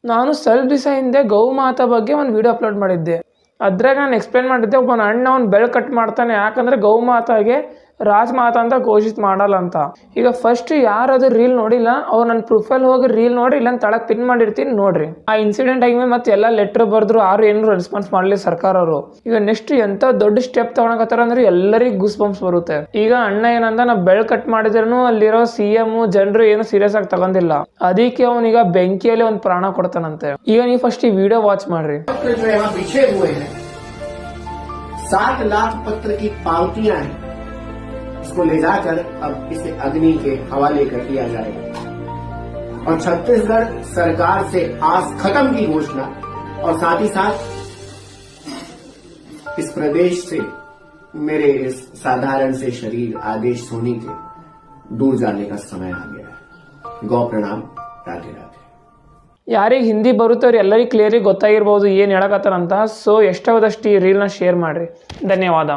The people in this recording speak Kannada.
ನಾನು ಸ್ವಲ್ಪ ದಿವಸ ಹಿಂದೆ ಗೋಮಾತಾ ಬಗ್ಗೆ ಒಂದು ವಿಡಿಯೋ ಅಪ್ಲೋಡ್ ಮಾಡಿದ್ದೆ. ಅದ್ರಾಗ ನಾನು ಎಕ್ಸ್ಪ್ಲೇನ್ ಮಾಡಿದ್ದೆ, ಒಬ್ಬ ಅಣ್ಣ ಒಂದು ಬೆಳೆ ಕಟ್ ಮಾಡ್ತಾನೆ, ಯಾಕಂದರೆ ಗೋಮಾತಾಗೆ ರಾಜಮಾತಾ ಅಂತ ಘೋಷಿತ ಮಾಡಲ್ಲ ಅಂತ. ಈಗ ಫಸ್ಟ್ ಯಾರದು ರೀಲ್ ನೋಡಿಲ್ಲ ಅವ್ರು ನನ್ನ ಪ್ರೊಫೈಲ್ ಹೋಗಿ ರೀಲ್ ನೋಡಿ ಇಲ್ಲ ತಳಕ್ಕೆ ಪಿನ್ ಮಾಡಿರ್ತೀನಿ ನೋಡ್ರಿ. ಆ ಇನ್ಸಿಡೆಂಟ್ ಆಗಿ ಮತ್ತೆ ಎಲ್ಲ ಲೆಟ್ರ್ ಬರೆದ್ರು, ಯಾರು ಏನು ರೆಸ್ಪಾನ್ಸ್ ಮಾಡಲಿ ಸರ್ಕಾರ ಅವರು. ಈಗ ನೆಕ್ಸ್ಟ್ ಎಂಥ ದೊಡ್ಡ ಸ್ಟೆಪ್ ತಗೊಳಕತ್ತಾರ ಅಂದ್ರೆ ಎಲ್ಲರಿಗೂ ಗೂಸ್ ಬಂಪ್ಸ್ ಬರುತ್ತೆ. ಈಗ ಅಣ್ಣ ಏನಂದ, ನಾ ಬೆಳೆ ಕಟ್ ಮಾಡಿದ್ರೂ ಅಲ್ಲಿರೋ CM ಜನರು ಏನು ಸೀರಿಯಸ್ ಆಗಿ ತಗೊಂಡಿಲ್ಲ, ಅದಕ್ಕೆ ಅವನೀಗ ಬೆಂಕಿಯಲ್ಲಿ ಒಂದು ಪ್ರಾಣ ಕೊಡ್ತಾನಂತೆ. ಈಗ ನೀವು ಫಸ್ಟ್ ಈ ವಿಡಿಯೋ ವಾಚ್ ಮಾಡ್ರಿ. 7 लाख पत्र की पावतियां हैं, इसको ले जाकर अब इसे अग्नि के हवाले कर दिया जाएगा और छत्तीसगढ़ सरकार से आस खत्म की घोषणा और साथ ही साथ इस प्रदेश से मेरे इस साधारण से शरीर आदेश सोनी के दूर जाने का समय आ गया है. गौ प्रणाम, राधे राधे. ಯಾರಿಗೆ ಹಿಂದಿ ಬರುತ್ತವ್ರು ಎಲ್ಲರಿಗೂ ಕ್ಲಿಯರಿಗೆ ಗೊತ್ತಾಗಿರ್ಬೋದು ಏನು ಹೇಳಕತ್ತಾರಂತ. ಸೊ ಎಷ್ಟಾದಷ್ಟು ಈ ರೀಲ್ನ ಶೇರ್ ಮಾಡಿರಿ. ಧನ್ಯವಾದ.